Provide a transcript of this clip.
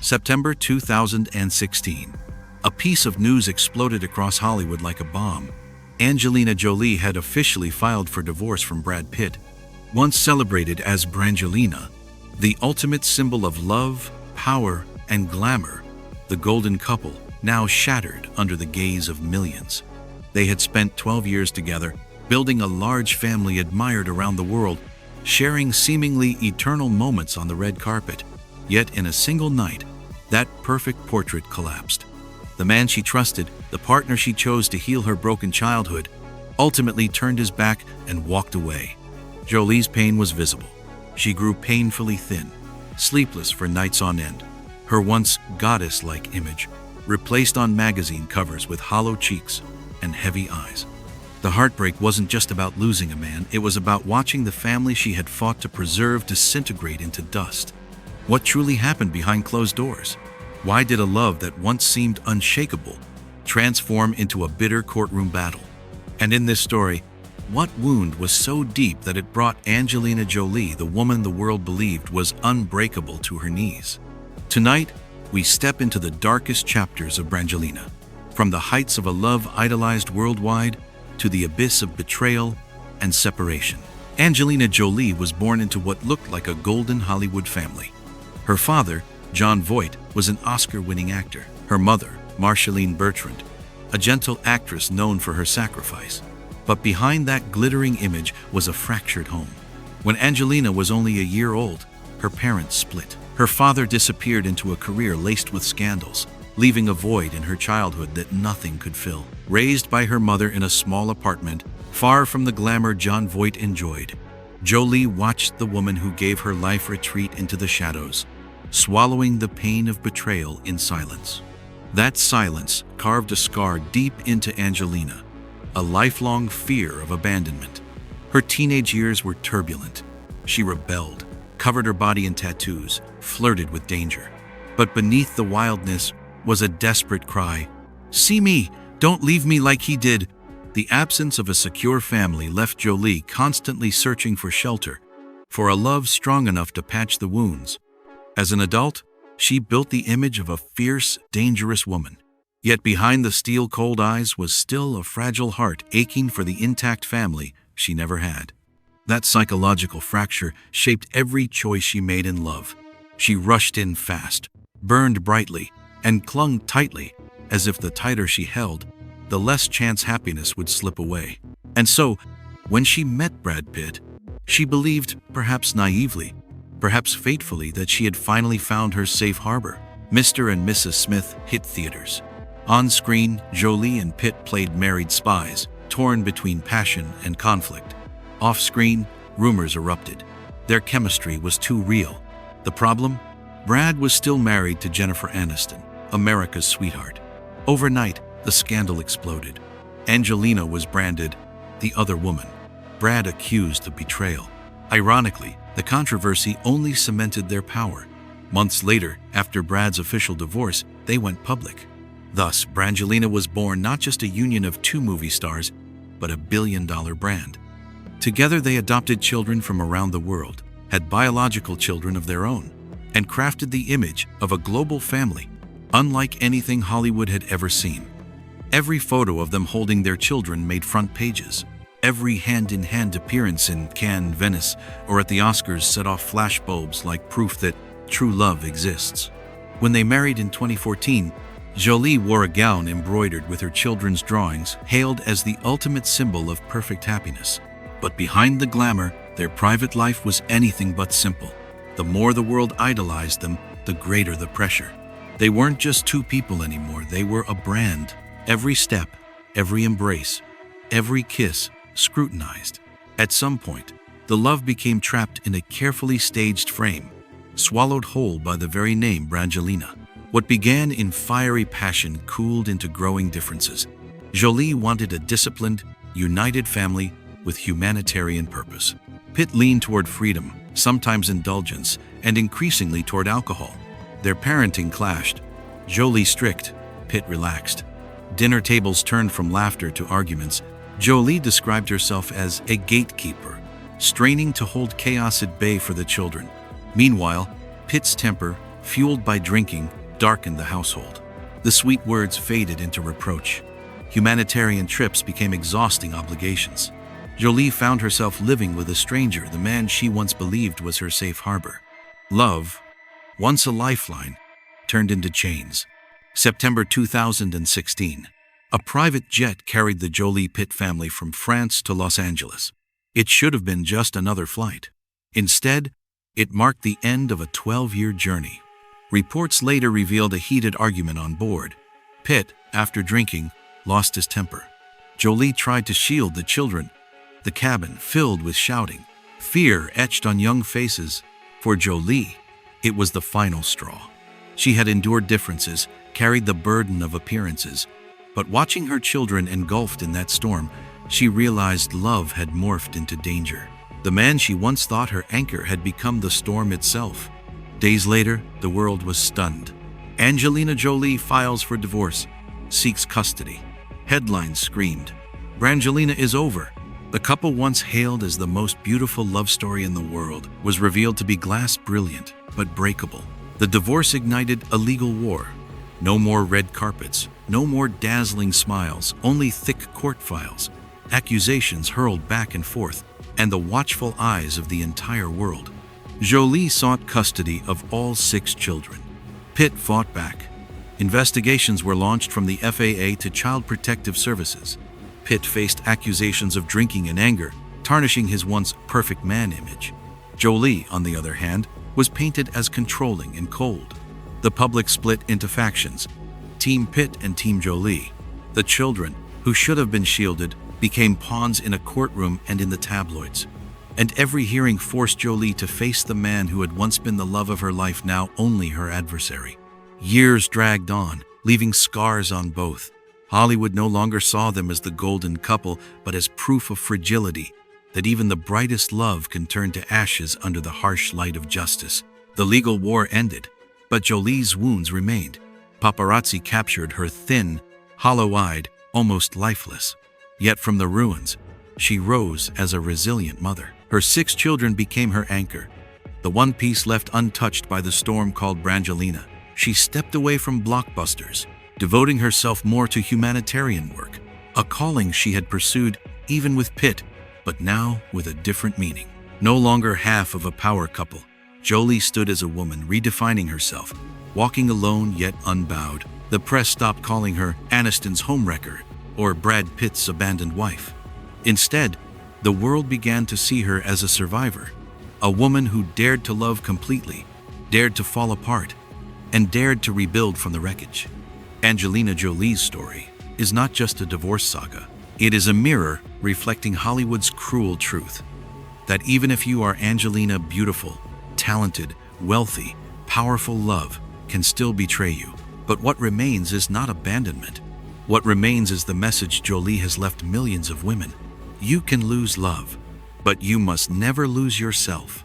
September 2016. A piece of news exploded across Hollywood like a bomb. Angelina Jolie had officially filed for divorce from Brad Pitt. Once celebrated as Brangelina, the ultimate symbol of love, power, and glamour, the golden couple now shattered under the gaze of millions. They had spent 12 years together, building a large family admired around the world, sharing seemingly eternal moments on the red carpet. Yet in a single night, that perfect portrait collapsed. The man she trusted, the partner she chose to heal her broken childhood, ultimately turned his back and walked away. Jolie's pain was visible. She grew painfully thin, sleepless for nights on end. Her once goddess-like image replaced on magazine covers with hollow cheeks and heavy eyes. The heartbreak wasn't just about losing a man, it was about watching the family she had fought to preserve disintegrate into dust. What truly happened behind closed doors? Why did a love that once seemed unshakable transform into a bitter courtroom battle? And in this story, what wound was so deep that it brought Angelina Jolie, the woman the world believed was unbreakable, to her knees? Tonight, we step into the darkest chapters of Brangelina. From the heights of a love idolized worldwide to the abyss of betrayal and separation. Angelina Jolie was born into what looked like a golden Hollywood family. Her father, Jon Voight, was an Oscar-winning actor. Her mother, Marceline Bertrand, a gentle actress known for her sacrifice. But behind that glittering image was a fractured home. When Angelina was only a year old, her parents split. Her father disappeared into a career laced with scandals, leaving a void in her childhood that nothing could fill. Raised by her mother in a small apartment, far from the glamour Jon Voight enjoyed, Jolie watched the woman who gave her life retreat into the shadows, swallowing the pain of betrayal in silence. That silence carved a scar deep into Angelina, a lifelong fear of abandonment. Her teenage years were turbulent. She rebelled, covered her body in tattoos, flirted with danger. But beneath the wildness was a desperate cry, "See me! Don't leave me like he did!" The absence of a secure family left Jolie constantly searching for shelter, for a love strong enough to patch the wounds. As an adult, she built the image of a fierce, dangerous woman. Yet behind the steel-cold eyes was still a fragile heart aching for the intact family she never had. That psychological fracture shaped every choice she made in love. She rushed in fast, burned brightly, and clung tightly, as if the tighter she held, the less chance happiness would slip away. And so, when she met Brad Pitt, she believed, perhaps naively, perhaps fatefully, that she had finally found her safe harbor. Mr. and Mrs. Smith hit theaters. On screen, Jolie and Pitt played married spies, torn between passion and conflict. Off screen, rumors erupted. Their chemistry was too real. The problem? Brad was still married to Jennifer Aniston, America's sweetheart. Overnight, the scandal exploded. Angelina was branded the other woman. Brad accused of betrayal. Ironically, the controversy only cemented their power. Months later, after Brad's official divorce, they went public. Thus, Brangelina was born not just a union of two movie stars, but a billion-dollar brand. Together they adopted children from around the world, had biological children of their own, and crafted the image of a global family, unlike anything Hollywood had ever seen. Every photo of them holding their children made front pages. Every hand-in-hand appearance in Cannes, Venice, or at the Oscars set off flashbulbs like proof that true love exists. When they married in 2014, Jolie wore a gown embroidered with her children's drawings, hailed as the ultimate symbol of perfect happiness. But behind the glamour, their private life was anything but simple. The more the world idolized them, the greater the pressure. They weren't just two people anymore, they were a brand. Every step, every embrace, every kiss scrutinized. At some point, the love became trapped in a carefully staged frame, swallowed whole by the very name Brangelina. What began in fiery passion cooled into growing differences. Jolie wanted a disciplined, united family with humanitarian purpose. Pitt leaned toward freedom, sometimes indulgence, and increasingly toward alcohol. Their parenting clashed. Jolie strict, Pitt relaxed. Dinner tables turned from laughter to arguments. Jolie described herself as a gatekeeper, straining to hold chaos at bay for the children. Meanwhile, Pitt's temper, fueled by drinking, darkened the household. The sweet words faded into reproach. Humanitarian trips became exhausting obligations. Jolie found herself living with a stranger, the man she once believed was her safe harbor. Love, once a lifeline, turned into chains. September 2016. A private jet carried the Jolie Pitt family from France to Los Angeles. It should have been just another flight. Instead, it marked the end of a 12-year journey. Reports later revealed a heated argument on board. Pitt, after drinking, lost his temper. Jolie tried to shield the children, the cabin filled with shouting. Fear etched on young faces. For Jolie, it was the final straw. She had endured differences, carried the burden of appearances, but watching her children engulfed in that storm, she realized love had morphed into danger. The man she once thought her anchor had become the storm itself. Days later, the world was stunned. Angelina Jolie files for divorce, seeks custody. Headlines screamed, "Brangelina is over." The couple once hailed as the most beautiful love story in the world was revealed to be glass brilliant, but breakable. The divorce ignited a legal war. No more red carpets, no more dazzling smiles, only thick court files, accusations hurled back and forth, and the watchful eyes of the entire world. Jolie sought custody of all 6 children. Pitt fought back. Investigations were launched from the FAA to Child Protective Services. Pitt faced accusations of drinking in anger, tarnishing his once perfect man image. Jolie, on the other hand, was painted as controlling and cold. The public split into factions, Team Pitt and Team Jolie. The children, who should have been shielded, became pawns in a courtroom and in the tabloids. And every hearing forced Jolie to face the man who had once been the love of her life, now only her adversary. Years dragged on, leaving scars on both. Hollywood no longer saw them as the golden couple, but as proof of fragility, that even the brightest love can turn to ashes under the harsh light of justice. The legal war ended, but Jolie's wounds remained. Paparazzi captured her thin, hollow-eyed, almost lifeless. Yet from the ruins, she rose as a resilient mother. Her 6 children became her anchor, the one piece left untouched by the storm called Brangelina. She stepped away from blockbusters, devoting herself more to humanitarian work, a calling she had pursued even with Pitt, but now with a different meaning. No longer half of a power couple, Jolie stood as a woman, redefining herself, walking alone yet unbowed. The press stopped calling her Aniston's homewrecker or Brad Pitt's abandoned wife. Instead, the world began to see her as a survivor, a woman who dared to love completely, dared to fall apart, and dared to rebuild from the wreckage. Angelina Jolie's story is not just a divorce saga. It is a mirror reflecting Hollywood's cruel truth, that even if you are Angelina, beautiful, talented, wealthy, powerful, love can still betray you. But what remains is not abandonment. What remains is the message Jolie has left millions of women. You can lose love, but you must never lose yourself.